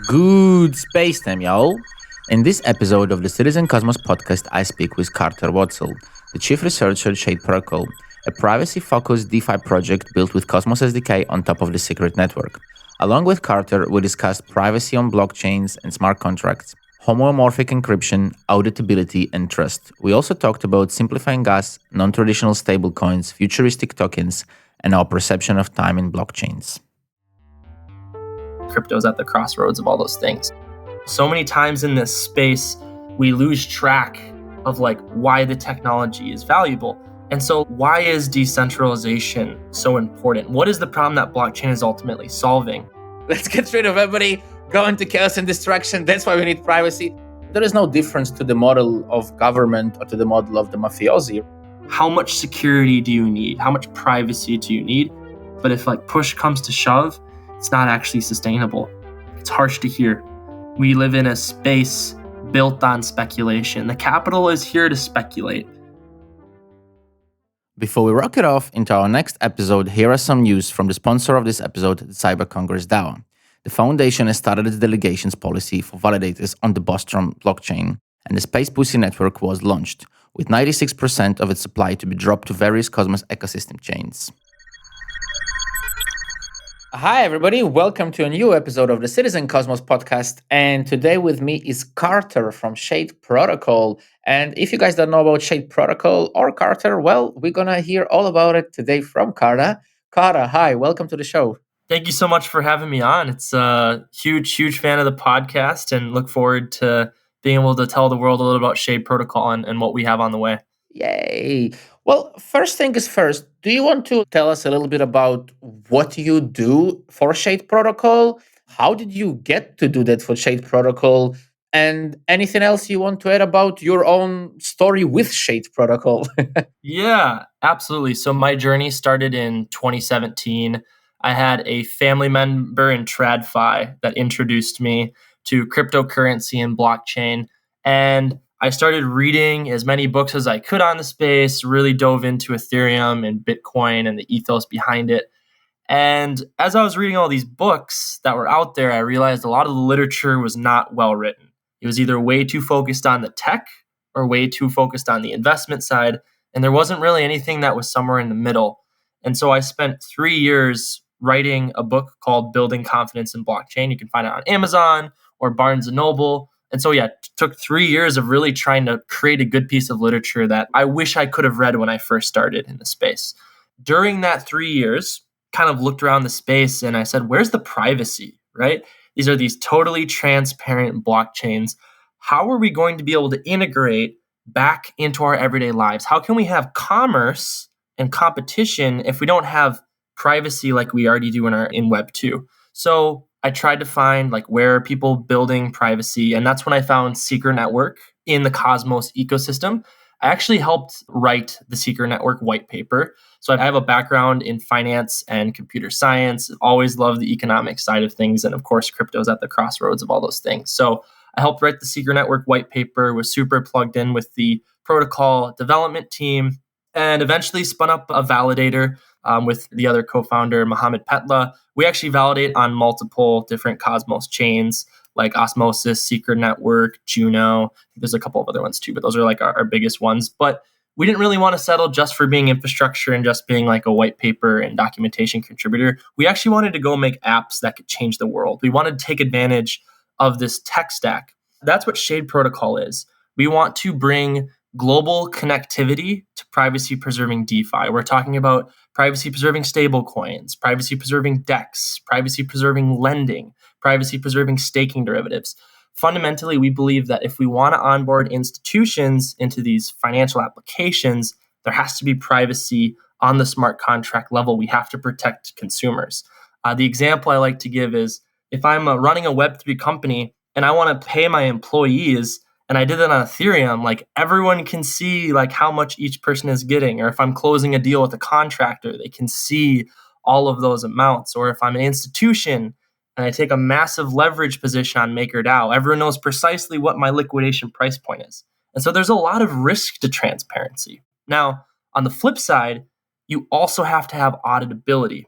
Good space time, y'all. In this episode of the Citizen Cosmos podcast, I speak with Carter Woetzel, the chief researcher at Shade Protocol, a privacy-focused DeFi project built with Cosmos SDK on top of the secret network. Along with Carter, we discussed privacy on blockchains and smart contracts, homomorphic encryption, auditability, and trust. We also talked about simplifying gas, non-traditional stablecoins, futuristic tokens, and our perception of time in blockchains. Crypto's at the crossroads of all those things. So many times in this space, we lose track of why the technology is valuable. And so why is decentralization so important? What is the problem that blockchain is ultimately solving? Let's get rid of everybody, go into chaos and destruction. That's why we need privacy. There is no difference to the model of government or to the model of the mafiosi. How much security do you need? How much privacy do you need? But if push comes to shove, it's not actually sustainable. It's harsh to hear. We live in a space built on speculation. The capital is here to speculate. Before we rock it off into our next episode, here are some news from the sponsor of this episode, the Cyber Congress DAO. The foundation has started its delegations policy for validators on the Bostrom blockchain, and the Space Pussy network was launched, with 96% of its supply to be dropped to various Cosmos ecosystem chains. Hi, everybody. Welcome to a new episode of the Citizen Cosmos podcast. And today with me is Carter from Shade Protocol. And if you guys don't know about Shade Protocol or Carter, well, we're going to hear all about it today from Carter. Carter, hi. Welcome to the show. Thank you so much for having me on. It's a huge fan of the podcast and look forward to being able to tell the world a little about Shade Protocol and what we have on the way. Yay. Well, first thing is first, do you want to tell us a little bit about what you do for Shade Protocol? How did you get to do that for Shade Protocol? And anything else you want to add about your own story with Shade Protocol? Yeah, absolutely. So my journey started in 2017. I had a family member in TradFi that introduced me to cryptocurrency and blockchain. And I started reading as many books as I could on the space, really dove into Ethereum and Bitcoin and the ethos behind it. And as I was reading all these books that were out there, I realized a lot of the literature was not well written. It was either way too focused on the tech or way too focused on the investment side. And there wasn't really anything that was somewhere in the middle. And so I spent 3 years writing a book called Building Confidence in Blockchain. You can find it on Amazon or Barnes & Noble. And so, it took 3 years of really trying to create a good piece of literature that I wish I could have read when I first started in the space. During that 3 years, kind of looked around the space and I said, where's the privacy, right? These are these totally transparent blockchains. How are we going to be able to integrate back into our everyday lives? How can we have commerce and competition if we don't have privacy like we already do in Web 2? So I tried to find where are people building privacy, and that's when I found Secret Network in the Cosmos ecosystem. I actually helped write the Secret Network white paper. So I have a background in finance and computer science. Always loved the economic side of things, and of course, crypto's at the crossroads of all those things. So I helped write the Secret Network white paper, was super plugged in with the protocol development team, and eventually spun up a validator with the other co-founder, Mohammed Petla. We actually validate on multiple different Cosmos chains like Osmosis, Secret Network, Juno. There's a couple of other ones too, but those are our biggest ones. But we didn't really want to settle just for being infrastructure and just being a white paper and documentation contributor. We actually wanted to go make apps that could change the world. We wanted to take advantage of this tech stack. That's what Shade Protocol is. We want to bring global connectivity to privacy-preserving DeFi. We're talking about privacy-preserving stablecoins, privacy-preserving DEX, privacy-preserving lending, privacy-preserving staking derivatives. Fundamentally, we believe that if we want to onboard institutions into these financial applications, there has to be privacy on the smart contract level. We have to protect consumers. The example I like to give is if I'm running a Web3 company and I want to pay my employees, and I did that on Ethereum, everyone can see how much each person is getting. Or if I'm closing a deal with a contractor, they can see all of those amounts. Or if I'm an institution and I take a massive leverage position on MakerDAO, everyone knows precisely what my liquidation price point is. And so there's a lot of risk to transparency. Now, on the flip side, you also have to have auditability.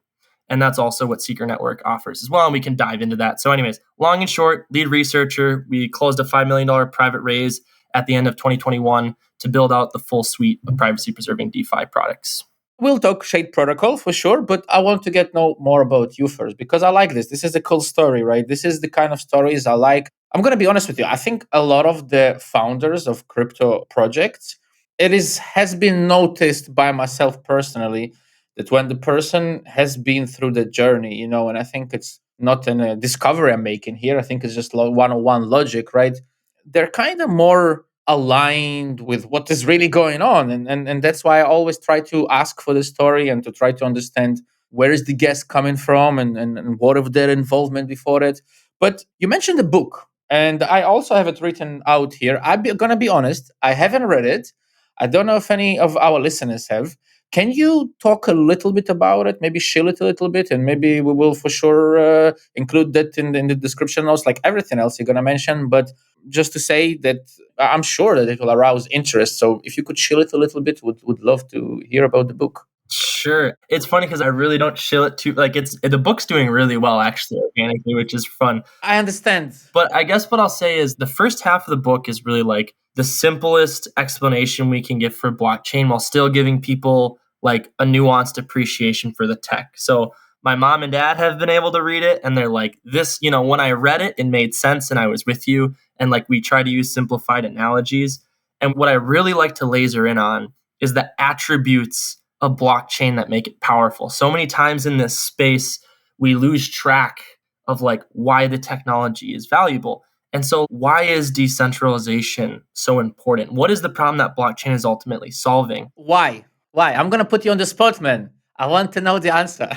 And that's also what Secret Network offers as well. And we can dive into that. So, anyways, long and short, lead researcher. We closed a $5 million private raise at the end of 2021 to build out the full suite of privacy preserving DeFi products. We'll talk Shade Protocol for sure, but I want to get know more about you first because I like this. This is a cool story, right? This is the kind of stories I like. I'm going to be honest with you. I think a lot of the founders of crypto projects, has been noticed by myself personally that when the person has been through the journey, and I think it's not a discovery I'm making here. I think it's just 101 logic, right? They're kind of more aligned with what is really going on, and that's why I always try to ask for the story and to try to understand where is the guest coming from, and what of their involvement before it. But you mentioned the book, and I also have it written out here. I'm gonna be honest, I haven't read it. I don't know if any of our listeners have. Can you talk a little bit about it? Maybe shill it a little bit, and maybe we will for sure include that in the description notes, like everything else you're gonna mention. But just to say that I'm sure that it will arouse interest. So if you could chill it a little bit, would love to hear about the book. Sure. It's funny because I really don't chill it too. Like the book's doing really well actually organically, which is fun. I understand. But I guess what I'll say is the first half of the book is really like the simplest explanation we can give for blockchain while still giving people like a nuanced appreciation for the tech. So my mom and dad have been able to read it and they're like, this, when I read it, it made sense and I was with you. And like we try to use simplified analogies. And what I really like to laser in on is the attributes of blockchain that make it powerful. So many times in this space, we lose track of like why the technology is valuable. And so why is decentralization so important? What is the problem that blockchain is ultimately solving? Why? I'm going to put you on the spot, man. I want to know the answer.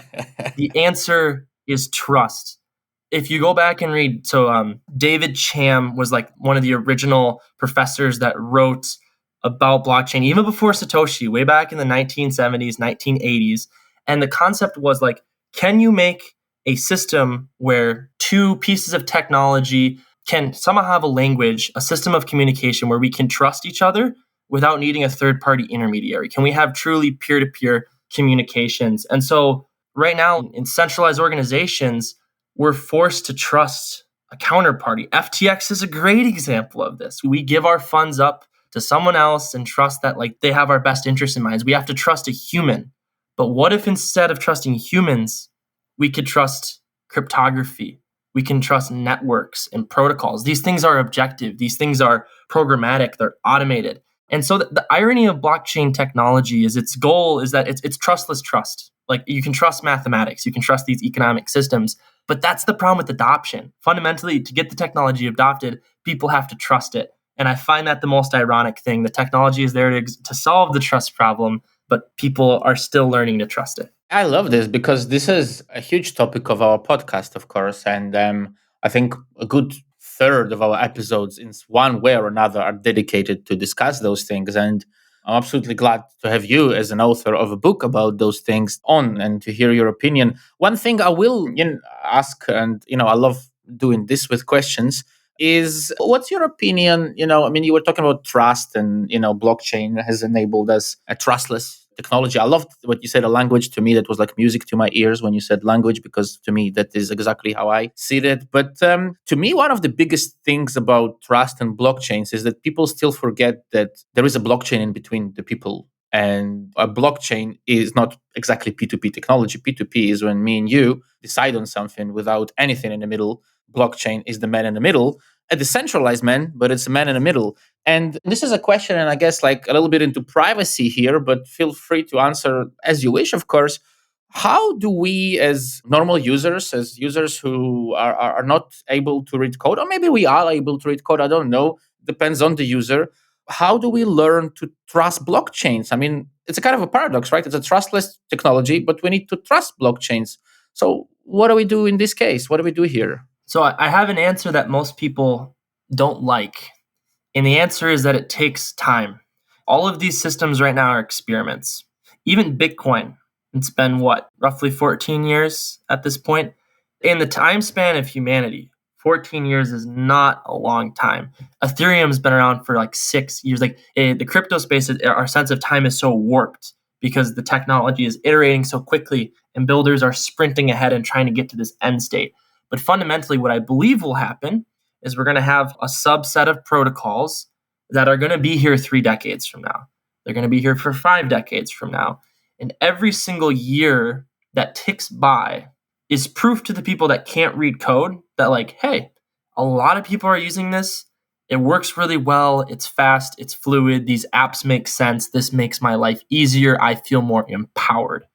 The answer is trust. If you go back and read, David Cham was like one of the original professors that wrote about blockchain, even before Satoshi, way back in the 1970s, 1980s. And the concept was like, can you make a system where two pieces of technology can somehow have a language, a system of communication where we can trust each other without needing a third party intermediary? Can we have truly peer to peer communications? And so right now in centralized organizations, we're forced to trust a counterparty. FTX is a great example of this. We give our funds up to someone else and trust that like they have our best interest in mind. We have to trust a human. But what if instead of trusting humans, we could trust cryptography? We can trust networks and protocols. These things are objective. These things are programmatic. They're automated. And so the irony of blockchain technology is its goal is that it's trustless trust. Like you can trust mathematics, you can trust these economic systems, but that's the problem with adoption. Fundamentally, to get the technology adopted, people have to trust it. And I find that the most ironic thing. The technology is there to solve the trust problem, but people are still learning to trust it. I love this because this is a huge topic of our podcast, of course. And I think a good third of our episodes, in one way or another, are dedicated to discuss those things. And I'm absolutely glad to have you as an author of a book about those things on and to hear your opinion. One thing I will ask, and I love doing this with questions, is what's your opinion? You were talking about trust and, blockchain has enabled us a trustless technology. I loved what you said, a language. To me, that was like music to my ears when you said language, because to me, that is exactly how I see it. But to me, one of the biggest things about trust and blockchains is that people still forget that there is a blockchain in between the people. And a blockchain is not exactly P2P technology. P2P is when me and you decide on something without anything in the middle. Blockchain is the man in the middle, a decentralized man, but it's a man in the middle. And this is a question, and I guess like a little bit into privacy here, but feel free to answer as you wish, of course. How do we, as normal users, as users who are not able to read code, or maybe we are able to read code, I don't know, depends on the user, how do we learn to trust blockchains? I mean, it's a kind of a paradox, right? It's a trustless technology, but we need to trust blockchains. So what do we do in this case? What do we do here? So I have an answer that most people don't like. And the answer is that it takes time. All of these systems right now are experiments. Even Bitcoin, it's been roughly 14 years at this point. In the time span of humanity, 14 years is not a long time. Ethereum's been around for like 6 years. Like the crypto space, our sense of time is so warped because the technology is iterating so quickly and builders are sprinting ahead and trying to get to this end state. But fundamentally, what I believe will happen is we're going to have a subset of protocols that are going to be here 3 decades from now. They're going to be here for 5 decades from now. And every single year that ticks by is proof to the people that can't read code that, like, hey, a lot of people are using this. It works really well. It's fast. It's fluid. These apps make sense. This makes my life easier. I feel more empowered.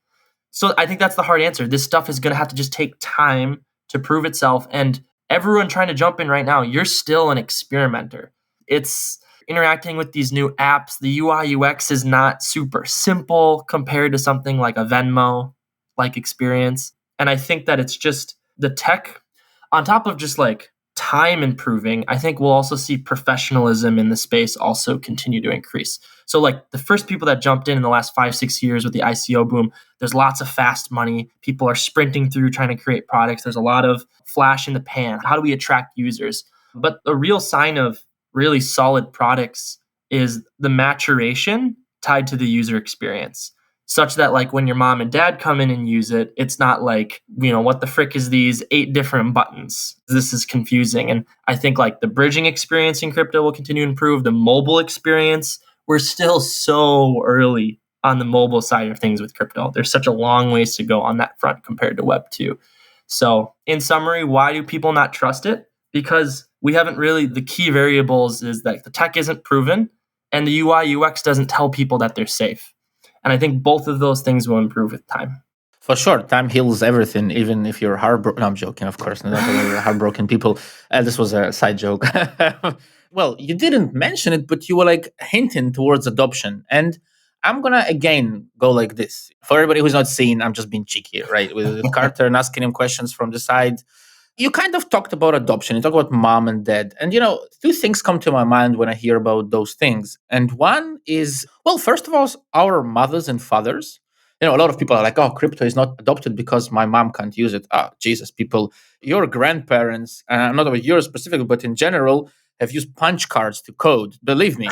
So I think that's the hard answer. This stuff is going to have to just take time to prove itself. And everyone trying to jump in right now, you're still an experimenter. It's interacting with these new apps. The UI UX is not super simple compared to something like a Venmo like experience. And I think that it's just the tech on top of just like time improving. I think we'll also see professionalism in the space also continue to increase. So like the first people that jumped in the last 5-6 years with the ICO boom, there's lots of fast money. People are sprinting through trying to create products. There's a lot of flash in the pan. How do we attract users? But the real sign of really solid products is the maturation tied to the user experience, such that like when your mom and dad come in and use it, it's not like, what the frick is these 8 different buttons? This is confusing. And I think like the bridging experience in crypto will continue to improve. The mobile experience, we're still so early on the mobile side of things with crypto. There's such a long ways to go on that front compared to Web 2. So in summary, why do people not trust it? Because we haven't really, the key variables is that the tech isn't proven and the UI UX doesn't tell people that they're safe. And I think both of those things will improve with time. For sure, time heals everything, even if you're heartbroken. No, I'm joking, of course. Not only heartbroken people. This was a side joke. Well, you didn't mention it, but you were like hinting towards adoption. And I'm going to, again, go like this. For everybody who's not seen, I'm just being cheeky, right? With Carter and asking him questions from the side. You kind of talked about adoption. You talk about mom and dad. And, 2 things come to my mind when I hear about those things. And one is, well, first of all, our mothers and fathers. A lot of people are like, oh, crypto is not adopted because my mom can't use it. Oh, Jesus, people, your grandparents, not about yours specifically, but in general, have used punch cards to code. Believe me,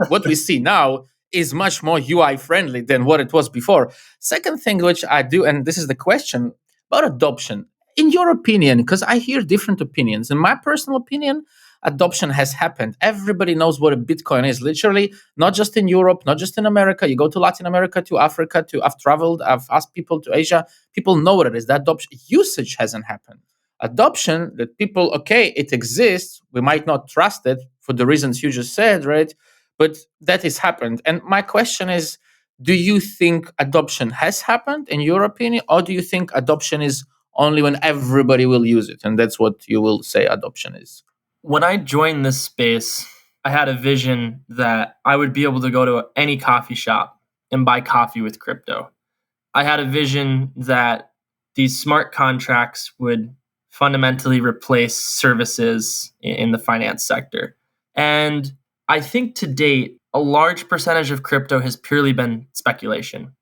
what we see now is much more UI friendly than what it was before. Second thing, which I do, and this is the question about adoption. In your opinion, because I hear different opinions, in my personal opinion, adoption has happened. Everybody knows what a Bitcoin is, literally, not just in Europe, not just in America. You go to Latin America, to Africa, I've traveled, I've asked people to Asia. People know what it is. The adoption usage hasn't happened. Adoption, that people, okay, it exists. We might not trust it for the reasons you just said, right? But that has happened. And my question is, do you think adoption has happened in your opinion, or do you think adoption is only when everybody will use it? And that's what you will say adoption is. When I joined this space, I had a vision that I would be able to go to any coffee shop and buy coffee with crypto. I had a vision that these smart contracts would fundamentally replace services in the finance sector. And I think to date, a large percentage of crypto has purely been speculation.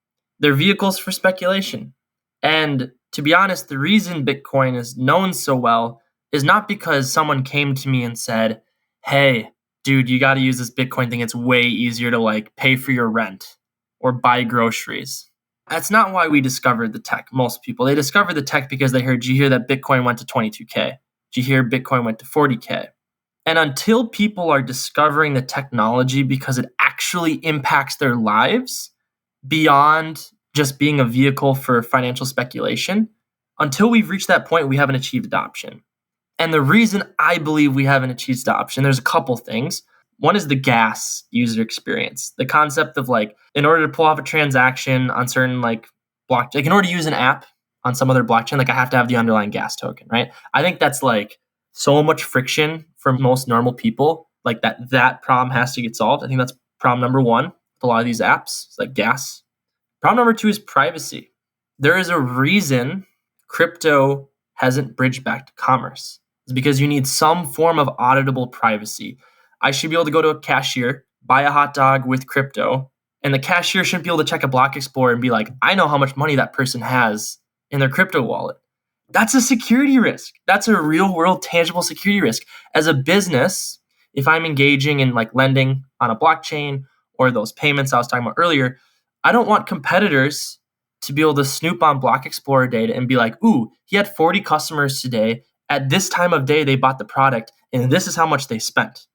They're vehicles for speculation. And to be honest, the reason Bitcoin is known so well is not because someone came to me and said, hey, dude, you got to use this Bitcoin thing. It's way easier to like pay for your rent or buy groceries. That's not why we discovered the tech. Most people, they discovered the tech because they heard, did you hear that Bitcoin went to 22K? Did you hear Bitcoin went to 40K? And until people are discovering the technology because it actually impacts their lives beyond just being a vehicle for financial speculation, until we've reached that point, we haven't achieved adoption. And the reason I believe we haven't achieved adoption, there's a couple things. One is the gas user experience. The concept of like, in order to pull off a transaction on certain like blockchain, like in order to use an app on some other blockchain, like I have to have the underlying gas token, right? I think that's like so much friction for most normal people, like that problem has to get solved. I think that's problem number one with a lot of these apps, it's like gas. Problem number two is privacy. There is a reason crypto hasn't bridged back to commerce. It's because you need some form of auditable privacy. I should be able to go to a cashier, buy a hot dog with crypto, and the cashier shouldn't be able to check a block explorer and be like, I know how much money that person has in their crypto wallet. That's a security risk. That's a real world tangible security risk. As a business, if I'm engaging in like lending on a blockchain or those payments I was talking about earlier, I don't want competitors to be able to snoop on Block Explorer data and be like, ooh, he had 40 customers today. At this time of day, they bought the product, and this is how much they spent.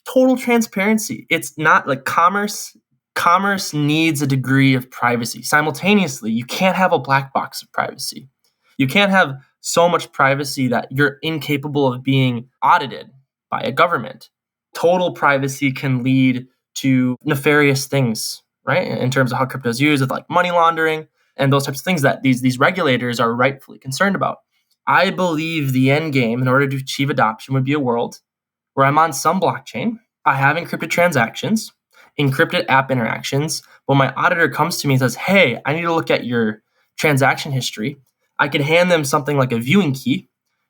Total transparency. It's not like commerce. Commerce needs a degree of privacy. Simultaneously, you can't have a black box of privacy. You can't have so much privacy that you're incapable of being audited by a government. Total privacy can lead to nefarious things, right? In terms of how crypto is used, with like money laundering and those types of things that these regulators are rightfully concerned about. I believe the end game, in order to achieve adoption, would be a world where I'm on some blockchain, I have encrypted transactions, encrypted app interactions. When my auditor comes to me and says, hey, I need to look at your transaction history, I can hand them something like a viewing key.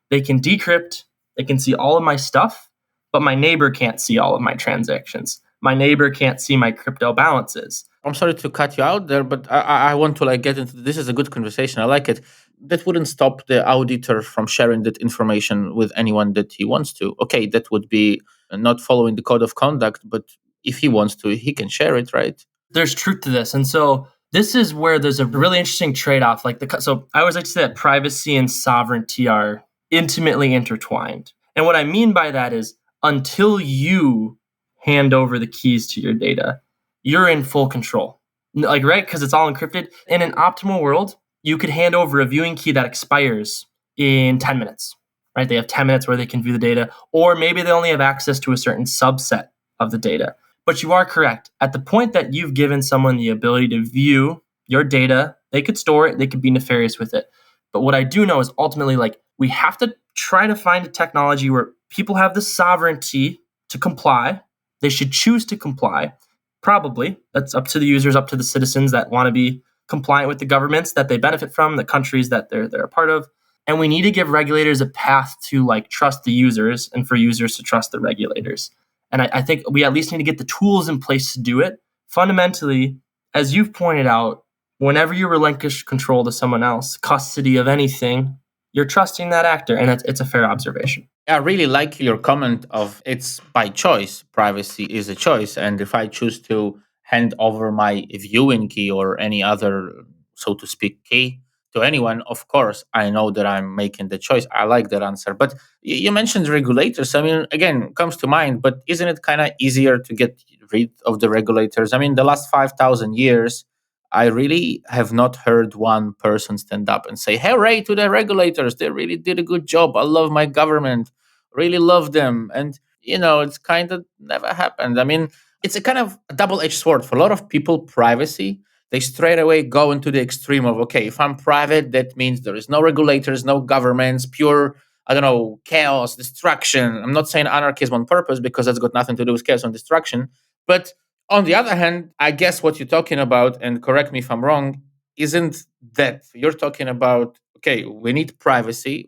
They can decrypt, they can see all of my stuff, but my neighbor can't see all of my transactions. My neighbor can't see my crypto balances. I'm sorry to cut you out there, but I want to get into this. Is a good conversation. I like it. That wouldn't stop the auditor from sharing that information with anyone that he wants to. Okay, that would be not following the code of conduct, but if he wants to, he can share it, right? There's truth to this. And so this is where there's a really interesting trade-off. So I always like to say that privacy and sovereignty are intimately intertwined. And what I mean by that is until you hand over the keys to your data, you're in full control. Right? Because it's all encrypted. In an optimal world, you could hand over a viewing key that expires in 10 minutes, right? They have 10 minutes where they can view the data, or maybe they only have access to a certain subset of the data. But you are correct. At the point that you've given someone the ability to view your data, they could store it, they could be nefarious with it. But what I do know is ultimately, we have to try to find a technology where people have the sovereignty to comply. They should choose to comply. Probably. That's up to the users, up to the citizens that want to be compliant with the governments that they benefit from, the countries that they're a part of. And we need to give regulators a path to trust the users and for users to trust the regulators. And I think we at least need to get the tools in place to do it. Fundamentally, as you've pointed out, whenever you relinquish control to someone else, custody of anything, you're trusting that actor. And it's a fair observation. I really like your comment of it's by choice. Privacy is a choice. And if I choose to hand over my viewing key or any other, so to speak, key to anyone, of course, I know that I'm making the choice. I like that answer. But you mentioned regulators. I mean, again, comes to mind, but isn't it kind of easier to get rid of the regulators? I mean, the last 5,000 years, I really have not heard one person stand up and say, hooray to the regulators. They really did a good job. I love my government. Really love them. And, it's kind of never happened. I mean, it's a kind of a double-edged sword. For a lot of people, privacy, they straight away go into the extreme of, okay, if I'm private, that means there is no regulators, no governments, pure, I don't know, chaos, destruction. I'm not saying anarchism on purpose because that's got nothing to do with chaos and destruction. But on the other hand, I guess what you're talking about, and correct me if I'm wrong, isn't that you're talking about, okay, we need privacy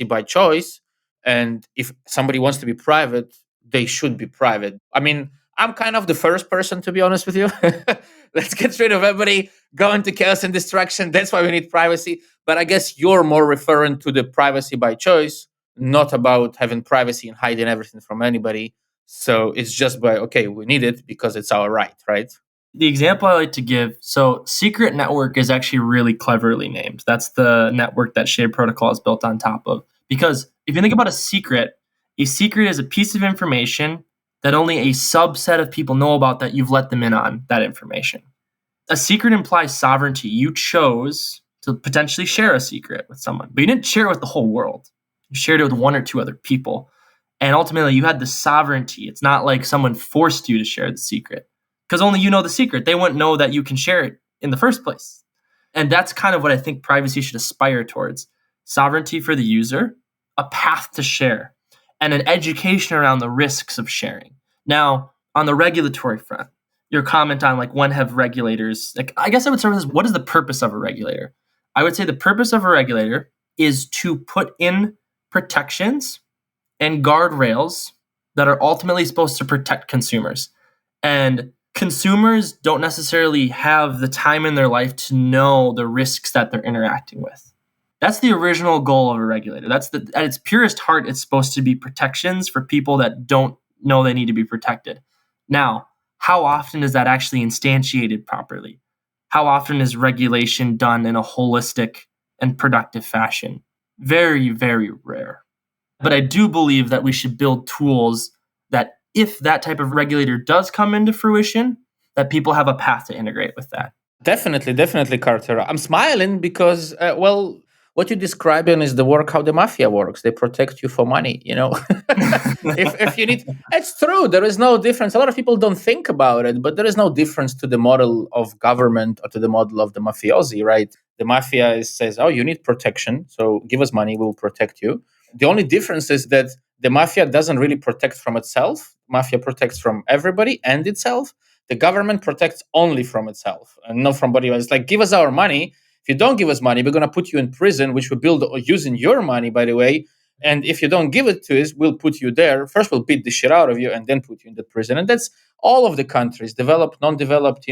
by choice. And if somebody wants to be private, they should be private. I mean, I'm kind of the first person, to be honest with you. Let's get rid of everybody, go into chaos and destruction. That's why we need privacy. But I guess you're more referring to the privacy by choice, not about having privacy and hiding everything from anybody. So it's just okay, we need it because it's our right? The example I like to give, so Secret Network is actually really cleverly named. That's the network that Shade Protocol is built on top of. Because if you think about a secret is a piece of information that only a subset of people know about that you've let them in on that information. A secret implies sovereignty. You chose to potentially share a secret with someone, but you didn't share it with the whole world. You shared it with one or two other people. And ultimately, you had the sovereignty. It's not like someone forced you to share the secret because only you know the secret. They wouldn't know that you can share it in the first place. And that's kind of what I think privacy should aspire towards. Sovereignty for the user, a path to share, and an education around the risks of sharing. Now, on the regulatory front, your comment on when have regulators, I guess I would start with this, what is the purpose of a regulator? I would say the purpose of a regulator is to put in protections and guardrails that are ultimately supposed to protect consumers. And consumers don't necessarily have the time in their life to know the risks that they're interacting with. That's the original goal of a regulator. At its purest heart, it's supposed to be protections for people that don't know they need to be protected. Now, how often is that actually instantiated properly? how often is regulation done in a holistic and productive fashion? Very, very rare. But I do believe that we should build tools that if that type of regulator does come into fruition, that people have a path to integrate with that. Definitely, definitely, Carter. I'm smiling because, what you're describing is the work how the mafia works. They protect you for money, if you need, it's true. There is no difference. A lot of people don't think about it, but there is no difference to the model of government or to the model of the mafiosi, right? The mafia says, "Oh, you need protection, so give us money, we'll protect you." The only difference is that the mafia doesn't really protect from itself. Mafia protects from everybody and itself. The government protects only from itself and not from anybody else. Like, give us our money. If you don't give us money, we're going to put you in prison, which we build using your money, by the way. And if you don't give it to us, we'll put you there. First, we'll beat the shit out of you and then put you in the prison. And that's all of the countries, developed, non-developed,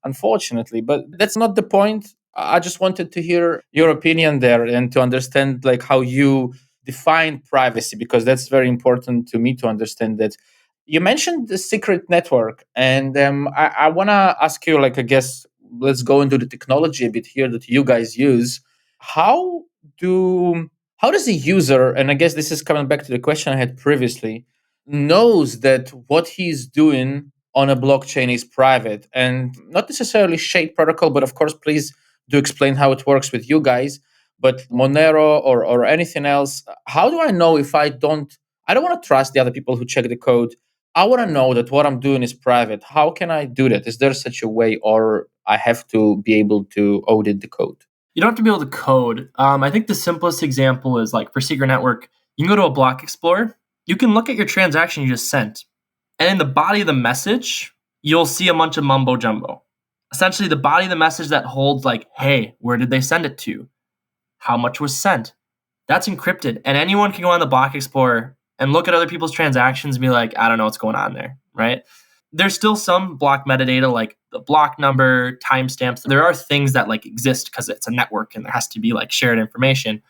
unfortunately. But that's not the point. I just wanted to hear your opinion there and to understand like how you define privacy, because that's very important to me to understand that. You mentioned the secret network, and I want to ask you, like, I guess, let's go into the technology a bit here that you guys use. How do how does the user, and I guess this is coming back to the question I had previously, knows that what he's doing on a blockchain is private and not necessarily Shade protocol, but of course, please do explain how it works with you guys. But Monero or anything else, how do I know if I don't want to trust the other people who check the code. I want to know that what I'm doing is private. How can I do that? Is there such a way, or I have to be able to audit the code? You don't have to be able to code. I think the simplest example is like for Secret Network, you can go to a block explorer. You can look at your transaction you just sent. And in the body of the message, you'll see a bunch of mumbo jumbo. Essentially, the body of the message that holds like, hey, where did they send it to? How much was sent? That's encrypted. And anyone can go on the block explorer and look at other people's transactions and be like, I don't know what's going on there, right? There's still some block metadata like the block number, timestamps. There are things that like exist because it's a network and there has to be like shared information.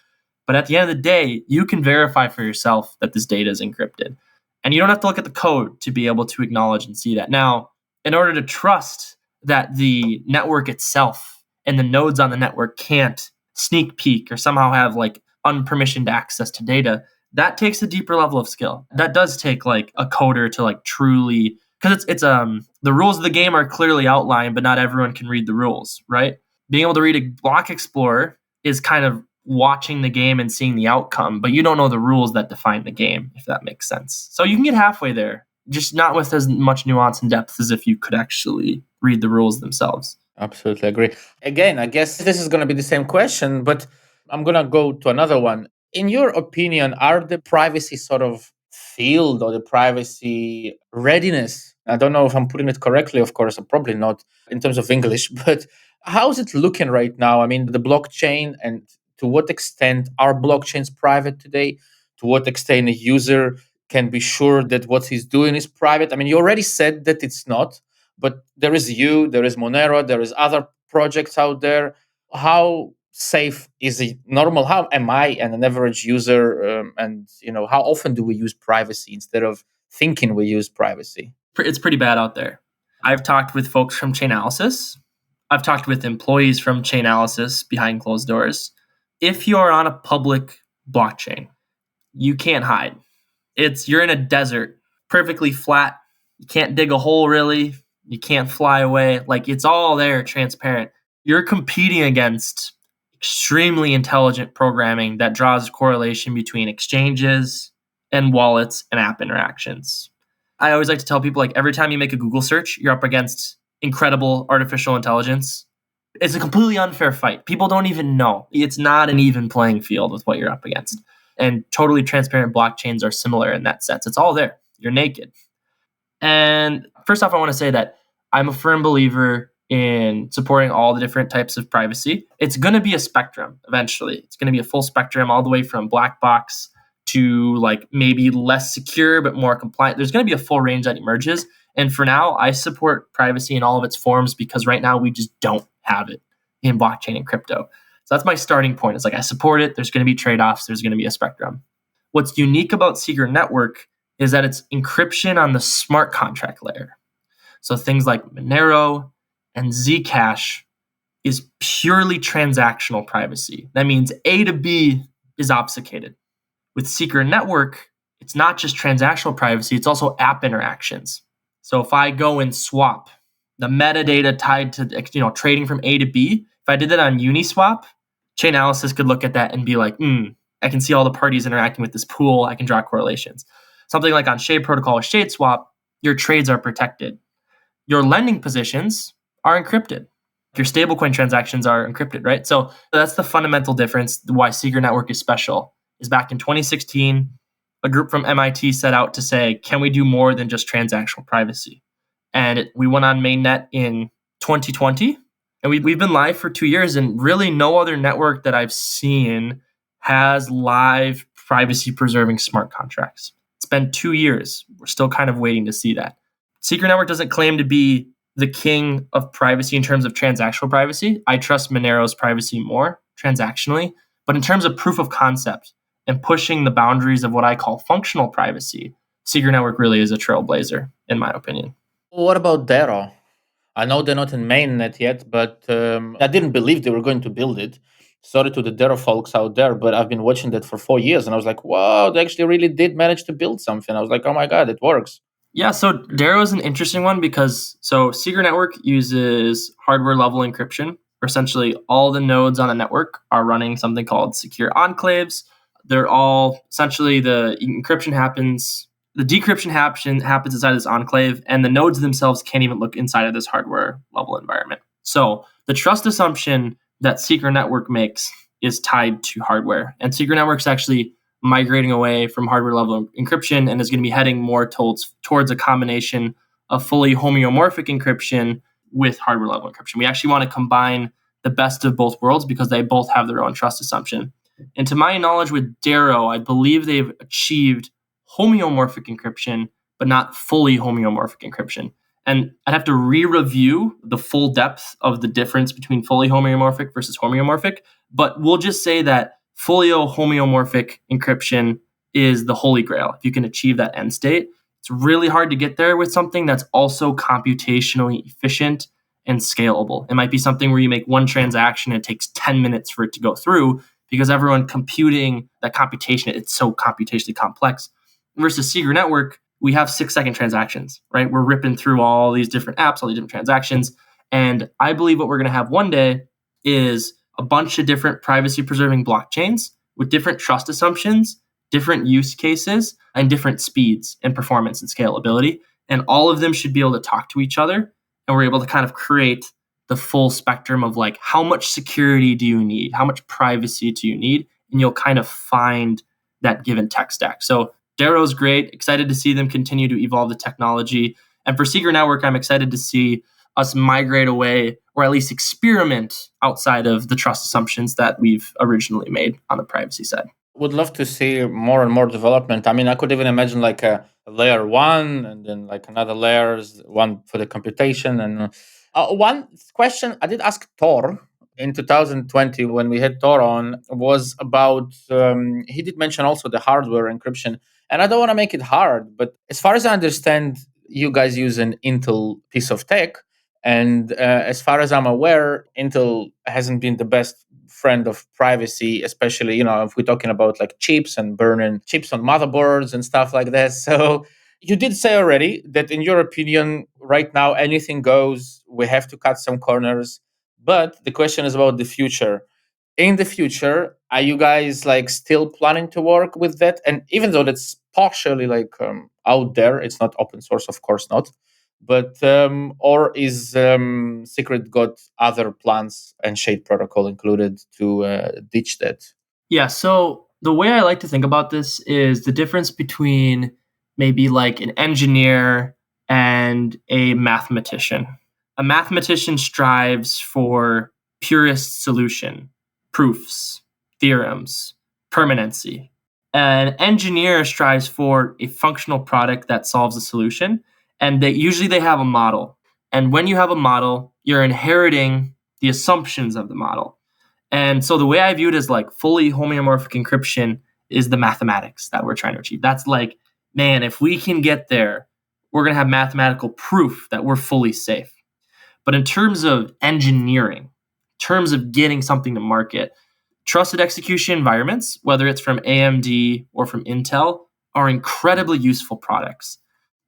But at the end of the day, you can verify for yourself that this data is encrypted. And you don't have to look at the code to be able to acknowledge and see that. Now, in order to trust that the network itself and the nodes on the network can't sneak peek or somehow have like unpermissioned access to data, that takes a deeper level of skill. That does take like a coder to like truly, because it's the rules of the game are clearly outlined, but not everyone can read the rules, right? Being able to read a block explorer is kind of watching the game and seeing the outcome, but you don't know the rules that define the game, if that makes sense. So you can get halfway there, just not with as much nuance and depth as if you could actually read the rules themselves. Absolutely agree. Again, I guess this is going to be the same question, but I'm going to go to another one. In your opinion, are the privacy sort of field or the privacy readiness? I don't know if I'm putting it correctly, of course, I'm probably not in terms of English, but how's it looking right now? I mean, the blockchain, and to what extent are blockchains private today? To what extent a user can be sure that what he's doing is private? I mean, you already said that it's not, but there is there is Monero, there is other projects out there. How safe is it normal? How am I and an average user? And how often do we use privacy instead of thinking we use privacy? It's pretty bad out there. I've talked with folks from Chainalysis. I've talked with employees from Chainalysis behind closed doors. If you're on a public blockchain, you can't hide. You're in a desert, perfectly flat. You can't dig a hole really. You can't fly away. Like, it's all there, transparent. You're competing against extremely intelligent programming that draws a correlation between exchanges and wallets and app interactions. I always like to tell people, like, every time you make a Google search, you're up against incredible artificial intelligence. It's a completely unfair fight. People don't even know. It's not an even playing field with what you're up against. And totally transparent blockchains are similar in that sense. It's all there. You're naked. And first off, I want to say that I'm a firm believer in supporting all the different types of privacy. It's going to be a spectrum eventually. It's going to be a full spectrum all the way from black box to like maybe less secure but more compliant. There's going to be a full range that emerges. And for now, I support privacy in all of its forms because right now we just don't have it in blockchain and crypto. So that's my starting point. It's like, I support it. There's going to be trade-offs. There's going to be a spectrum. What's unique about Secret Network is that it's encryption on the smart contract layer. So things like Monero and Zcash is purely transactional privacy. That means A to B is obfuscated. With secret network, it's not just transactional privacy, it's also app interactions. So if I go and swap the metadata tied to trading from A to B, if I did that on Uniswap, Chainalysis could look at that and be like, I can see all the parties interacting with this pool. I can draw correlations. Something like on Shade Protocol with ShadeSwap, your trades are protected. Your lending positions are encrypted. Your stablecoin transactions are encrypted, right? So that's the fundamental difference. Why Secret Network is special is back in 2016, a group from MIT set out to say, can we do more than just transactional privacy? And we went on mainnet in 2020, and we've been live for 2 years, and really no other network that I've seen has live privacy preserving smart contracts. It's been 2 years. We're still kind of waiting to see that. Secret Network doesn't claim to be the king of privacy in terms of transactional privacy. I trust Monero's privacy more transactionally. But in terms of proof of concept and pushing the boundaries of what I call functional privacy, Secret Network really is a trailblazer, in my opinion. What about Dero? I know they're not in mainnet yet, but I didn't believe they were going to build it. Sorry to the Dero folks out there, but I've been watching that for 4 years, and I was like, wow, they actually really did manage to build something. I was like, oh my God, it works. Yeah, so Dero is an interesting one because Secret Network uses hardware level encryption. Essentially, all the nodes on the network are running something called secure enclaves. They're all essentially the decryption happens inside this enclave, and the nodes themselves can't even look inside of this hardware level environment. So the trust assumption that Secret Network makes is tied to hardware, and Secret Network's actually migrating away from hardware level encryption and is going to be heading more towards a combination of fully homeomorphic encryption with hardware level encryption. We actually want to combine the best of both worlds because they both have their own trust assumption. And to my knowledge with Dero, I believe they've achieved homeomorphic encryption, but not fully homeomorphic encryption. And I'd have to re-review the full depth of the difference between fully homeomorphic versus homeomorphic. But we'll just say that fully homeomorphic encryption is the holy grail. If you can achieve that end state, it's really hard to get there with something that's also computationally efficient and scalable. It might be something where you make one transaction and it takes 10 minutes for it to go through because everyone computing that computation, it's so computationally complex. Versus Secret Network, we have 6-second transactions, right? We're ripping through all these different apps, all these different transactions. And I believe what we're going to have one day is a bunch of different privacy preserving blockchains with different trust assumptions, different use cases, and different speeds and performance and scalability. And all of them should be able to talk to each other. And we're able to kind of create the full spectrum of like, how much security do you need? How much privacy do you need? And you'll kind of find that given tech stack. So Dero's great. Excited to see them continue to evolve the technology. And for Secret Network, I'm excited to see us migrate away or at least experiment outside of the trust assumptions that we've originally made on the privacy side. Would love to see more and more development. I mean, I could even imagine like a layer one and then like another layers, one for the computation. And one question I did ask Thor in 2020 when we had Thor on was about, he did mention also the hardware encryption. And I don't want to make it hard, but as far as I understand, you guys use an Intel piece of tech. And as far as I'm aware, Intel hasn't been the best friend of privacy, especially, if we're talking about like chips and burning chips on motherboards and stuff like that. So you did say already that in your opinion, right now, anything goes. We have to cut some corners. But the question is about the future. In the future, are you guys like still planning to work with that? And even though that's partially like out there, it's not open source, of course not. But or is Secret got other plans and Shade Protocol included to ditch that? Yeah, so the way I like to think about this is the difference between maybe like an engineer and a mathematician. A mathematician strives for purest solution, proofs, theorems, permanency. An engineer strives for a functional product that solves a solution, and they have a model. And when you have a model, you're inheriting the assumptions of the model. And so the way I view it is like fully homeomorphic encryption is the mathematics that we're trying to achieve. That's like, man, if we can get there, we're going to have mathematical proof that we're fully safe. But in terms of engineering, terms of getting something to market. Trusted execution environments, whether it's from AMD or from Intel, are incredibly useful products.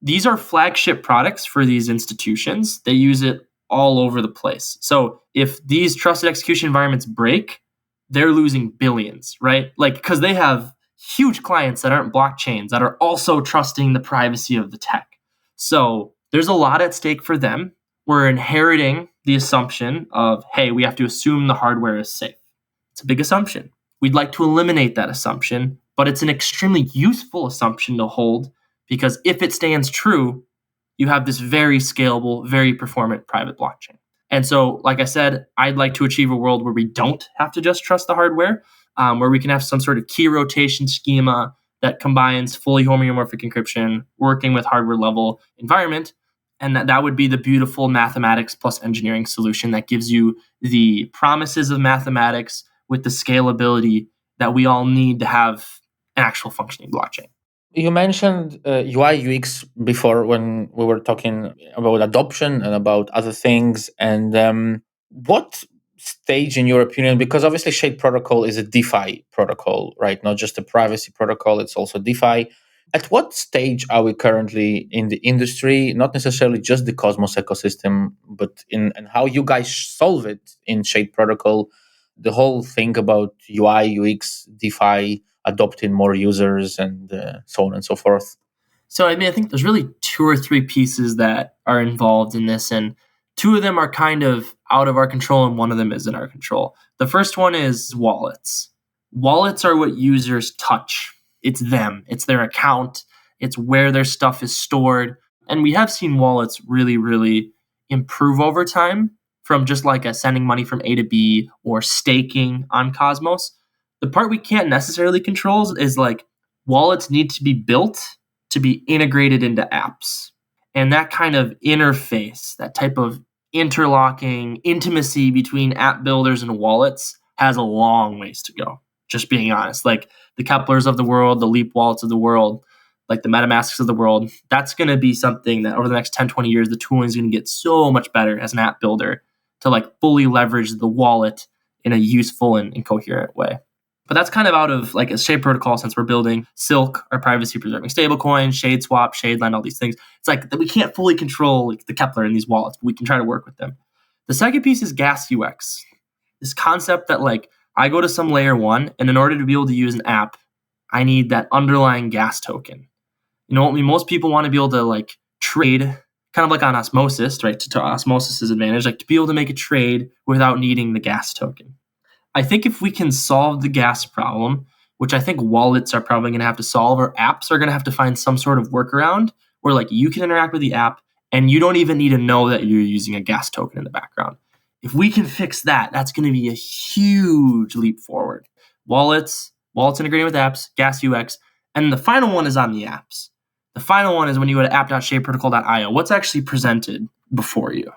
These are flagship products for these institutions. They use it all over the place. So if these trusted execution environments break, they're losing billions, right? Like, because they have huge clients that aren't blockchains that are also trusting the privacy of the tech. So there's a lot at stake for them. We're inheriting the assumption of, hey, we have to assume the hardware is safe. It's a big assumption. We'd like to eliminate that assumption, but it's an extremely useful assumption to hold because if it stands true, you have this very scalable, very performant private blockchain. And so, like I said, I'd like to achieve a world where we don't have to just trust the hardware, where we can have some sort of key rotation schema that combines fully homeomorphic encryption, working with hardware level environment. And that would be the beautiful mathematics plus engineering solution that gives you the promises of mathematics with the scalability that we all need to have an actual functioning blockchain. You mentioned UI UX before when we were talking about adoption and about other things. And what stage, in your opinion, because obviously Shade Protocol is a DeFi protocol, right? Not just a privacy protocol, it's also DeFi. At what stage are we currently in the industry? Not necessarily just the Cosmos ecosystem, but in and how you guys solve it in Shade Protocol, the whole thing about UI, UX, DeFi, adopting more users and so on and so forth. So, I think there's really two or three pieces that are involved in this, and two of them are kind of out of our control, and one of them is in our control. The first one is wallets. Wallets are what users touch. It's them, it's their account, it's where their stuff is stored. And we have seen wallets really, really improve over time from just like a sending money from A to B or staking on Cosmos. The part we can't necessarily control is like wallets need to be built to be integrated into apps. And that kind of interface, that type of interlocking intimacy between app builders and wallets has a long ways to go. Just being honest, like the Keplers of the world, the Leap wallets of the world, like the MetaMasks of the world, that's going to be something that over the next 10, 20 years, the tooling is going to get so much better as an app builder to like fully leverage the wallet in a useful and coherent way. But that's kind of out of like a Shade protocol since we're building Silk, our privacy preserving stablecoin, Shade Swap, Shadeline, all these things. It's like that we can't fully control like the Kepler in these wallets, but we can try to work with them. The second piece is gas UX. This concept that like I go to some layer one, and in order to be able to use an app, I need that underlying gas token. You know, most people want to be able to like trade kind of like on Osmosis, right? To Osmosis's advantage, like to be able to make a trade without needing the gas token. I think if we can solve the gas problem, which I think wallets are probably going to have to solve, or apps are going to have to find some sort of workaround where like you can interact with the app and you don't even need to know that you're using a gas token in the background. If we can fix that, that's going to be a huge leap forward. Wallets integrating with apps, gas UX, and the final one is on the apps. The final one is when you go to app.shadeprotocol.io. What's actually presented before you?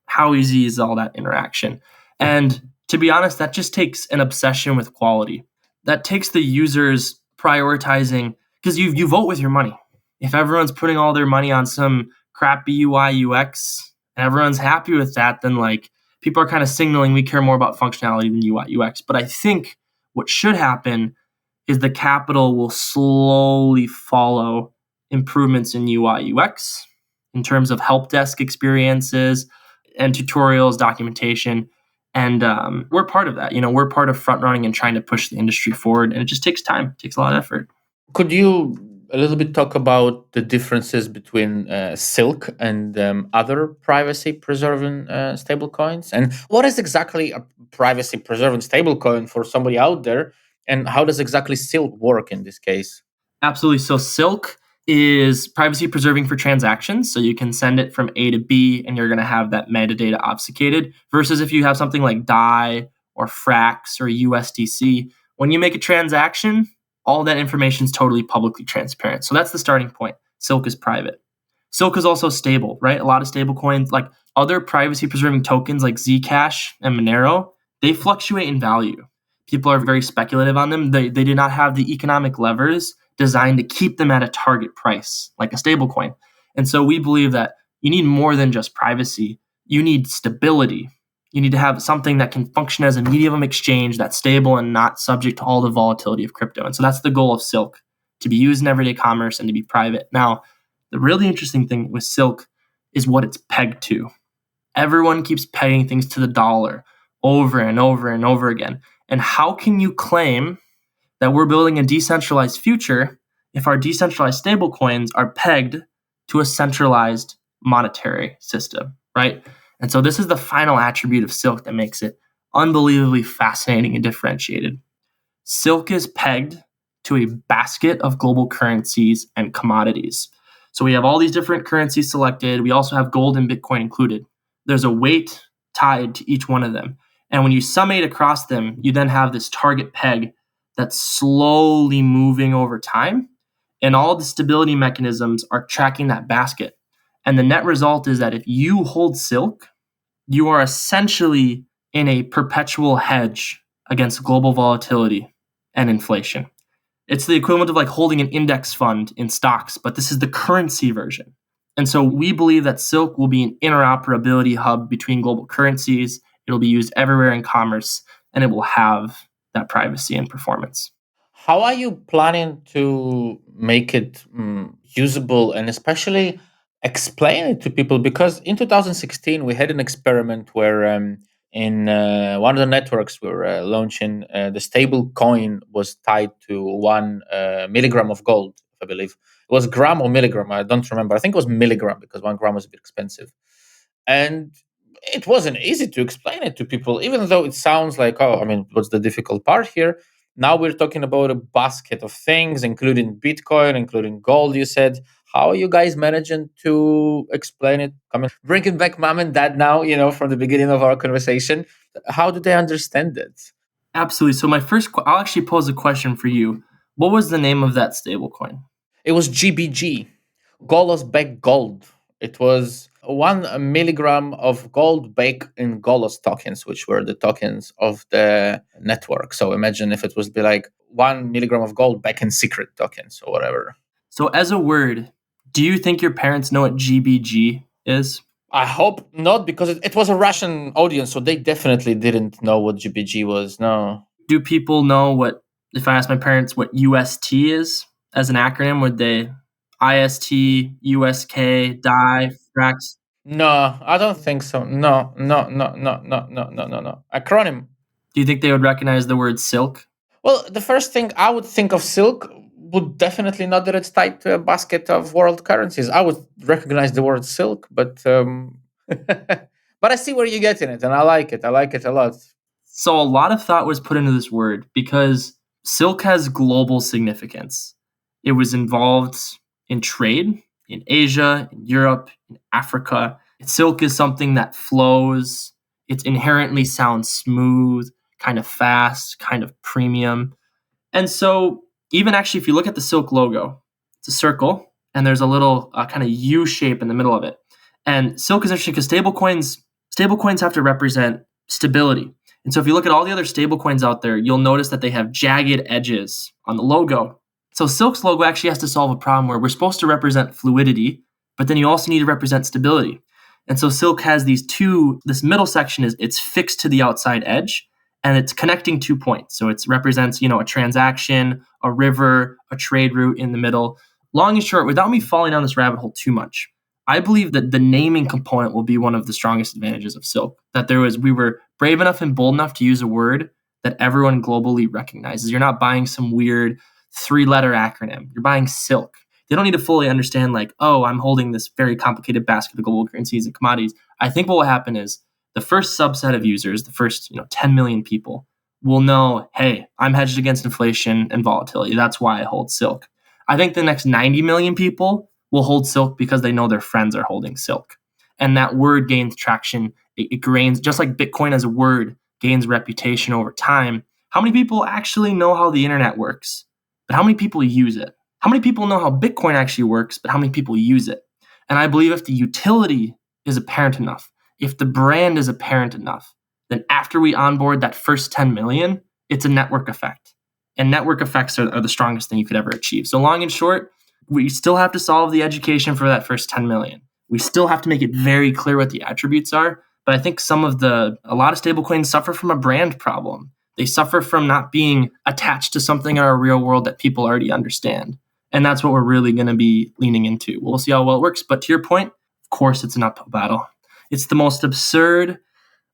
How easy is all that interaction? And to be honest, that just takes an obsession with quality. That takes the users prioritizing, because you vote with your money. If everyone's putting all their money on some crappy UI UX and everyone's happy with that, then like people are kind of signaling we care more about functionality than UI UX. But I think what should happen is the capital will slowly follow improvements in UI UX in terms of help desk experiences and tutorials, documentation. And we're part of that. You know, we're part of front running and trying to push the industry forward. And it just takes time. It takes a lot of effort. Could you a little bit talk about the differences between Silk and other privacy preserving stablecoins? And what is exactly a privacy preserving stablecoin for somebody out there? And how does exactly Silk work in this case? Absolutely. So Silk is privacy preserving for transactions. So you can send it from A to B and you're going to have that metadata obfuscated versus if you have something like DAI or Frax or USDC, when you make a transaction, all that information is totally publicly transparent. So that's the starting point. Silk is private. Silk is also stable, right? A lot of stable coins, like other privacy preserving tokens like Zcash and Monero, they fluctuate in value. People are very speculative on them. They do not have the economic levers designed to keep them at a target price, like a stablecoin. And so we believe that you need more than just privacy. You need stability. You need to have something that can function as a medium of exchange that's stable and not subject to all the volatility of crypto. And so that's the goal of Silk, to be used in everyday commerce and to be private. Now, the really interesting thing with Silk is what it's pegged to. Everyone keeps pegging things to the dollar over and over and over again. And how can you claim that we're building a decentralized future if our decentralized stablecoins are pegged to a centralized monetary system, right? And so this is the final attribute of Silk that makes it unbelievably fascinating and differentiated. Silk is pegged to a basket of global currencies and commodities. So we have all these different currencies selected. We also have gold and Bitcoin included. There's a weight tied to each one of them. And when you summate across them, you then have this target peg that's slowly moving over time. And all the stability mechanisms are tracking that basket. And the net result is that if you hold Silk, you are essentially in a perpetual hedge against global volatility and inflation. It's the equivalent of like holding an index fund in stocks, but this is the currency version. And so we believe that Silk will be an interoperability hub between global currencies. It'll be used everywhere in commerce, and it will have that privacy and performance. How are you planning to make it usable and especially explain it to people? Because in 2016, we had an experiment where in one of the networks we were launching, the stable coin was tied to 1 milligram of gold, I believe. It was gram or milligram, I don't remember. I think it was milligram because 1 gram was a bit expensive. And it wasn't easy to explain it to people, even though it sounds like, oh, I mean, what's the difficult part here? Now we're talking about a basket of things, including Bitcoin, including gold, you said. How are you guys managing to explain it? Bringing back mom and dad now, from the beginning of our conversation. How do they understand it? Absolutely. So I'll actually pose a question for you. What was the name of that stablecoin? It was GBG, Golos back gold. It was 1 milligram of gold baked in Golos tokens, which were the tokens of the network. So imagine if it was be like 1 milligram of gold back in secret tokens or whatever. So as a word, do you think your parents know what GBG is? I hope not, because it was a Russian audience, so they definitely didn't know what GBG was. No. Do people know if I asked my parents what UST is as an acronym, would they IST, USK, DI, FRAX? No, I don't think so. No. Acronym. Do you think they would recognize the word silk? Well, the first thing I would think of Silk would definitely not that it's tied to a basket of world currencies. I would recognize the word Silk, but but I see where you're getting it, and I like it. I like it a lot. So a lot of thought was put into this word because silk has global significance. It was involved in trade in Asia, in Europe, in Africa. Silk is something that flows. It inherently sounds smooth, kind of fast, kind of premium. And so, even actually, if you look at the Silk logo, it's a circle, and there's a little kind of U shape in the middle of it. And Silk is interesting because stablecoins have to represent stability. And so, if you look at all the other stablecoins out there, you'll notice that they have jagged edges on the logo. So, Silk's logo actually has to solve a problem where we're supposed to represent fluidity, but then you also need to represent stability. And so, Silk has this middle section it's fixed to the outside edge, and it's connecting 2 points. So it represents, a transaction, a river, a trade route in the middle. Long and short, without me falling down this rabbit hole too much, I believe that the naming component will be one of the strongest advantages of Silk. That we were brave enough and bold enough to use a word that everyone globally recognizes. You're not buying some weird 3-letter acronym. You're buying Silk. They don't need to fully understand I'm holding this very complicated basket of global currencies and commodities. I think what will happen is the first subset of users, the first 10 million people, will know, hey, I'm hedged against inflation and volatility. That's why I hold Silk. I think the next 90 million people will hold Silk because they know their friends are holding Silk. And that word gains traction. It gains, just like Bitcoin as a word gains reputation over time. How many people actually know how the internet works? But how many people use it? How many people know how Bitcoin actually works, but how many people use it? And I believe if the utility is apparent enough, if the brand is apparent enough, then after we onboard that first 10 million, it's a network effect. And network effects are the strongest thing you could ever achieve. So long and short, we still have to solve the education for that first 10 million. We still have to make it very clear what the attributes are, But I think a lot of stablecoins suffer from a brand problem. They suffer from not being attached to something in our real world that people already understand. And that's what we're really going to be leaning into. We'll see how well it works. But to your point, of course, it's an uphill battle. It's the most absurd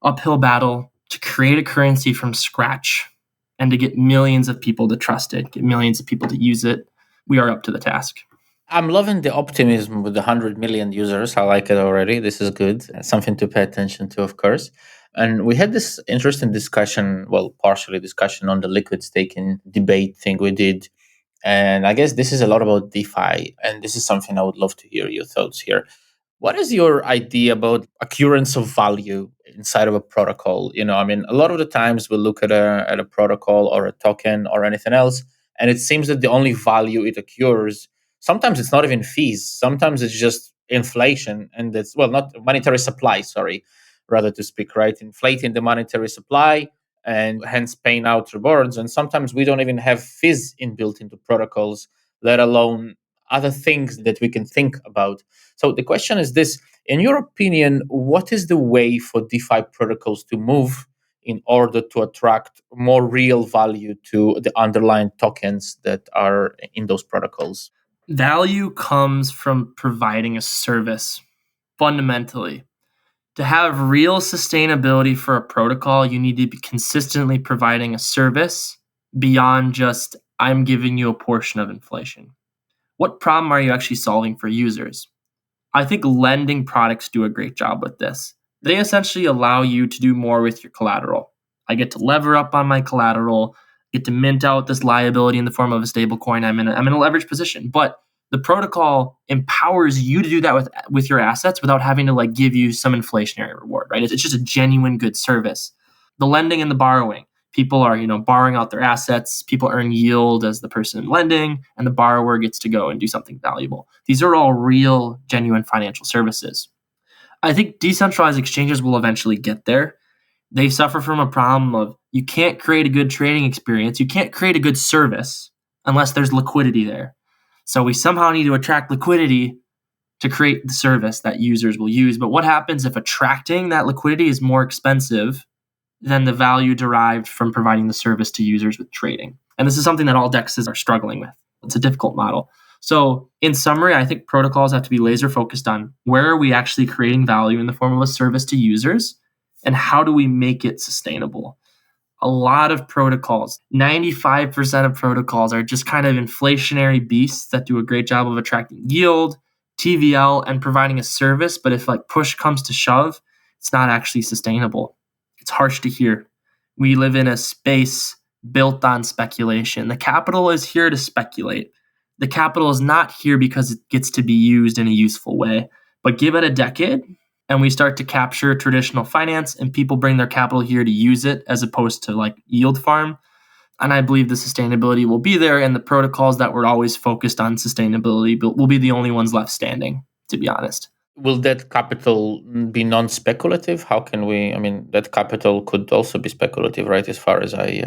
uphill battle to create a currency from scratch and to get millions of people to trust it, get millions of people to use it. We are up to the task. I'm loving the optimism with the 100 million users. I like it already. This is good. Something to pay attention to, of course. And we had this interesting discussion, well, partially discussion on the liquid staking debate thing we did. And I guess this is a lot about DeFi. And this is something I would love to hear your thoughts here. What is your idea about occurrence of value inside of a protocol? I mean, a lot of the times we look at a protocol or a token or anything else, and it seems that the only value it occurs, sometimes it's not even fees. Sometimes it's just inflation, and it's, well, not monetary supply, sorry, rather to speak, right? Inflating the monetary supply and hence paying out rewards. And sometimes we don't even have fees inbuilt into protocols, let alone other things that we can think about. So the question is this: in your opinion, what is the way for DeFi protocols to move in order to attract more real value to the underlying tokens that are in those protocols? Value comes from providing a service, fundamentally. To have real sustainability for a protocol, you need to be consistently providing a service beyond just, I'm giving you a portion of inflation. What problem are you actually solving for users? I think lending products do a great job with this. They essentially allow you to do more with your collateral. I get to lever up on my collateral, get to mint out this liability in the form of a stable coin. I'm in a leverage position, but the protocol empowers you to do that with your assets without having to like give you some inflationary reward, right? It's just a genuine good service. The lending and the borrowing. People are, borrowing out their assets. People earn yield as the person lending, and the borrower gets to go and do something valuable. These are all real, genuine financial services. I think decentralized exchanges will eventually get there. They suffer from a problem of you can't create a good trading experience. You can't create a good service unless there's liquidity there. So we somehow need to attract liquidity to create the service that users will use. But what happens if attracting that liquidity is more expensive than the value derived from providing the service to users with trading? And this is something that all DEXs are struggling with. It's a difficult model. So in summary, I think protocols have to be laser focused on where are we actually creating value in the form of a service to users, and how do we make it sustainable? A lot of protocols, 95% of protocols are just kind of inflationary beasts that do a great job of attracting yield, TVL, and providing a service. But if like push comes to shove, it's not actually sustainable. It's harsh to hear. We live in a space built on speculation. The capital is here to speculate. The capital is not here because it gets to be used in a useful way. But give it a decade, and we start to capture traditional finance, and people bring their capital here to use it as opposed to like yield farm. And I believe the sustainability will be there, and the protocols that were always focused on sustainability will be the only ones left standing, to be honest. Will that capital be non-speculative? How can we? I mean, that capital could also be speculative, right? As far as I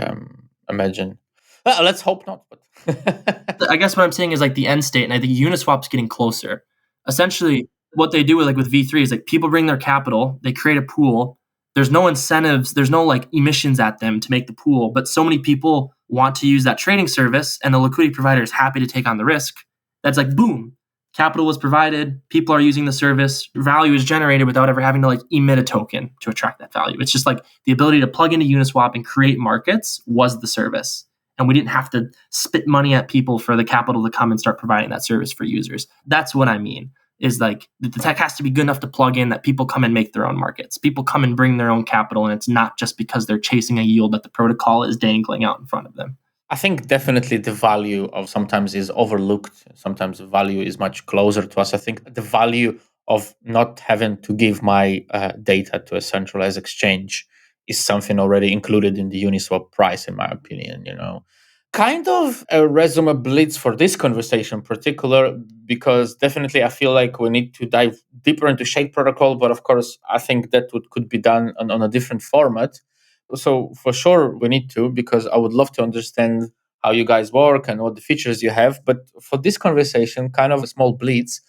imagine. Well, let's hope not. But I guess what I'm saying is like the end state, and I think Uniswap's getting closer. Essentially, what they do with V3 is like people bring their capital, they create a pool. There's no incentives, there's no like emissions at them to make the pool, but so many people want to use that trading service, and the liquidity provider is happy to take on the risk. That's like boom, capital was provided, people are using the service, value is generated without ever having to like emit a token to attract that value. It's just like the ability to plug into Uniswap and create markets was the service. And we didn't have to spit money at people for the capital to come and start providing that service for users. That's what I mean, is like the tech has to be good enough to plug in that people come and make their own markets. People come and bring their own capital, and it's not just because they're chasing a yield that the protocol is dangling out in front of them. I think definitely the value of sometimes is overlooked. Sometimes the value is much closer to us. I think the value of not having to give my data to a centralized exchange is something already included in the Uniswap price, in my opinion. Kind of a resume blitz for this conversation in particular, because definitely I feel like we need to dive deeper into Shade Protocol, but of course I think that could be done on a different format. So for sure we need to, because I would love to understand how you guys work and what the features you have. But for this conversation, kind of a small blitz,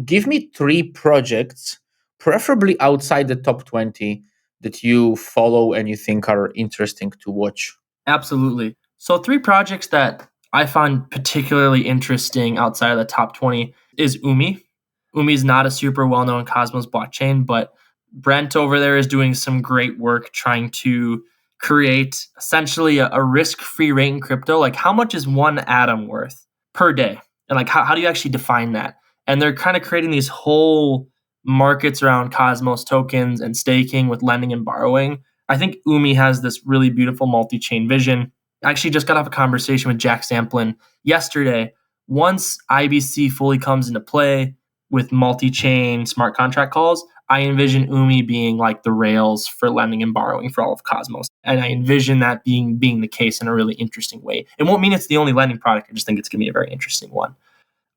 give me 3 projects, preferably outside the top 20, that you follow and you think are interesting to watch? Absolutely. So, three projects that I find particularly interesting outside of the top 20 is Umi. Umi is not a super well known Cosmos blockchain, but Brent over there is doing some great work trying to create essentially a risk free rate in crypto. Like, how much is one atom worth per day? And like, how do you actually define that? And they're kind of creating these whole markets around Cosmos tokens and staking with lending and borrowing. I think Umi has this really beautiful multi-chain vision. I actually just got off a conversation with Jack Samplin yesterday. Once IBC fully comes into play with multi-chain smart contract calls, I envision Umi being like the rails for lending and borrowing for all of Cosmos. And I envision that being the case in a really interesting way. It won't mean it's the only lending product. I just think it's going to be a very interesting one.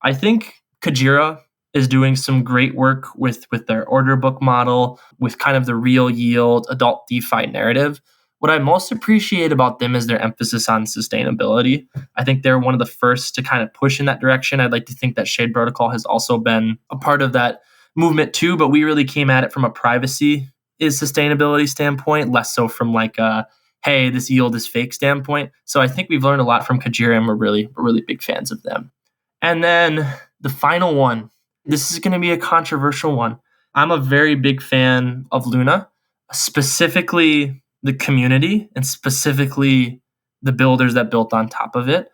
I think Kajira is doing some great work with their order book model, with kind of the real yield adult DeFi narrative. What I most appreciate about them is their emphasis on sustainability. I think they're one of the first to kind of push in that direction. I'd like to think that Shade Protocol has also been a part of that movement too, but we really came at it from a privacy is sustainability standpoint, less so from like a, hey, this yield is fake standpoint. So I think we've learned a lot from Kajira and we're really big fans of them. And then the final one, this is going to be a controversial one. I'm a very big fan of Luna, specifically the community and specifically the builders that built on top of it.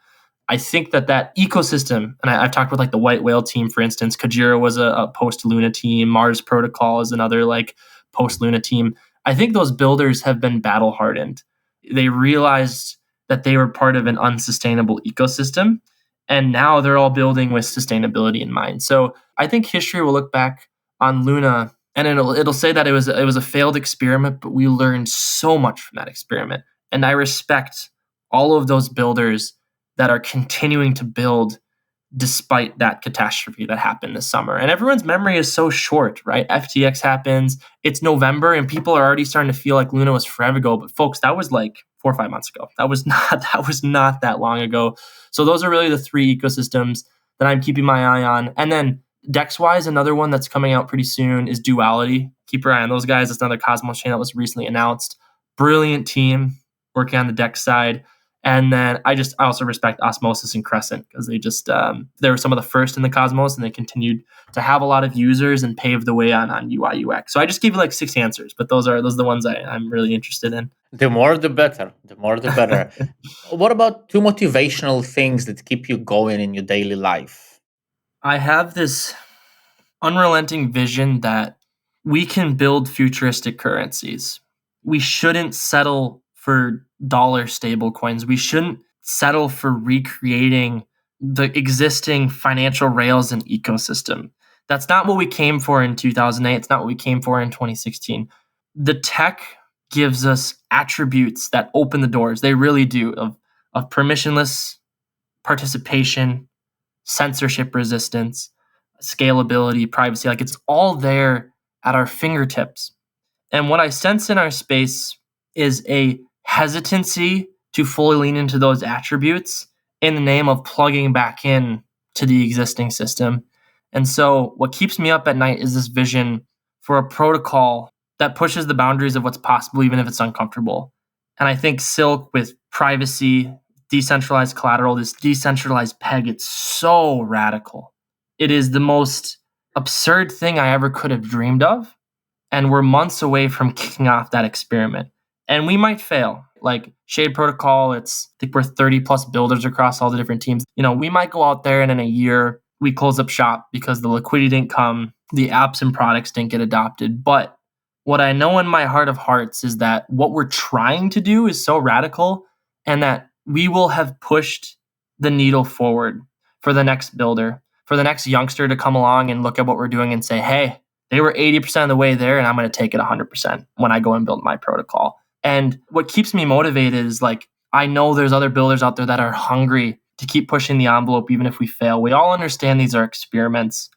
I think that ecosystem, and I've talked with like the White Whale team, for instance. Kajira was a post-Luna team. Mars Protocol is another like post-Luna team. I think those builders have been battle-hardened. They realized that they were part of an unsustainable ecosystem, and now they're all building with sustainability in mind. So I think history will look back on Luna and it'll say that it was a failed experiment, but we learned so much from that experiment. And I respect all of those builders that are continuing to build despite that catastrophe that happened this summer. And everyone's memory is so short, right? FTX happens, it's November, and people are already starting to feel like Luna was forever ago. But folks, that was like 4 or 5 months ago. That was not that long ago. So those are really the three ecosystems that I'm keeping my eye on. And then DEX-wise, another one that's coming out pretty soon is Duality. Keep your eye on those guys. It's another Cosmos chain that was recently announced. Brilliant team working on the DEX side. And then I also respect Osmosis and Crescent because they were some of the first in the Cosmos and they continued to have a lot of users and paved the way on UI UX. So I just gave you like 6 answers, but those are the ones I'm really interested in. The more the better. The more the better. What about 2 motivational things that keep you going in your daily life? I have this unrelenting vision that we can build futuristic currencies. We shouldn't settle for dollar stable coins. We shouldn't settle for recreating the existing financial rails and ecosystem. That's not what we came for in 2008. It's not what we came for in 2016. The tech gives us attributes that open the doors. They really do, of permissionless participation, censorship resistance, scalability, privacy. Like it's all there at our fingertips. And what I sense in our space is a hesitancy to fully lean into those attributes in the name of plugging back in to the existing system. And so what keeps me up at night is this vision for a protocol that pushes the boundaries of what's possible, even if it's uncomfortable. And I think Silk with privacy, decentralized collateral, this decentralized peg, it's so radical. It is the most absurd thing I ever could have dreamed of. And we're months away from kicking off that experiment. And we might fail. Like Shade Protocol, I think we're 30 plus builders across all the different teams. We might go out there and in a year, we close up shop because the liquidity didn't come, the apps and products didn't get adopted. But what I know in my heart of hearts is that what we're trying to do is so radical and that we will have pushed the needle forward for the next builder, for the next youngster to come along and look at what we're doing and say, hey, they were 80% of the way there and I'm going to take it 100% when I go and build my protocol. And what keeps me motivated is like, I know there's other builders out there that are hungry to keep pushing the envelope even if we fail. We all understand these are experiments,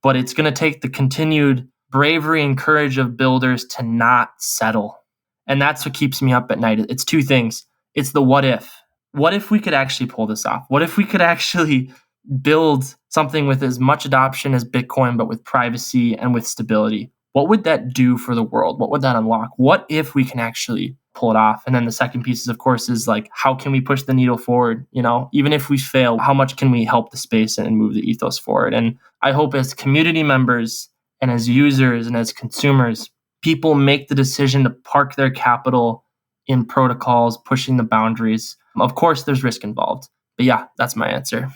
but it's going to take the continued bravery and courage of builders to not settle. And that's what keeps me up at night. It's 2 things. It's the what if. What if we could actually pull this off? What if we could actually build something with as much adoption as Bitcoin, but with privacy and with stability? what would that do for the world? What would that unlock? What if we can actually pull it off? And then the second piece is, of course, is like, how can we push the needle forward? Even if we fail, how much can we help the space and move the ethos forward? And I hope as community members and as users and as consumers, people make the decision to park their capital in protocols, pushing the boundaries. Of course, there's risk involved. But yeah, that's my answer.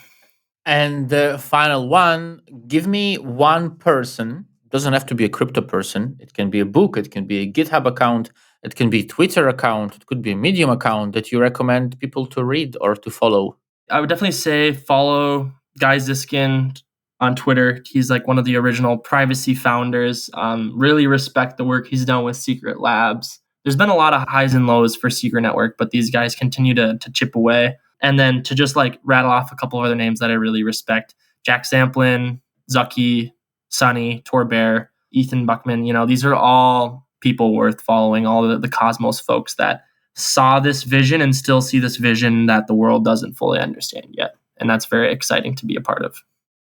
And the final one, give me one person, doesn't have to be a crypto person. It can be a book, it can be a GitHub account, it can be a Twitter account, it could be a Medium account that you recommend people to read or to follow. I would definitely say follow Guy Ziskin on Twitter. He's like one of the original privacy founders. Really respect the work he's done with Secret Labs. There's been a lot of highs and lows for Secret Network, but these guys continue to chip away. And then to just like rattle off a couple of other names that I really respect: Jack Samplin, Zucky, Sonny, Torbear, Ethan Buckman. These are all people worth following, all the Cosmos folks that saw this vision and still see this vision that the world doesn't fully understand yet. And that's very exciting to be a part of.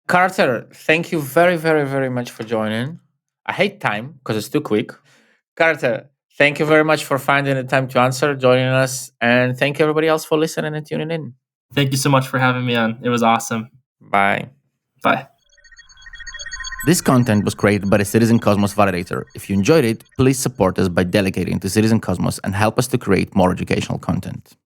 Carter, thank you very, very, very much for joining. I hate time because it's too quick. Carter, thank you very much for finding the time to answer, joining us, and thank you everybody else for listening and tuning in. Thank you so much for having me on. It was awesome. Bye. Bye. This content was created by the Citizen Cosmos Validator. If you enjoyed it, please support us by delegating to Citizen Cosmos and help us to create more educational content.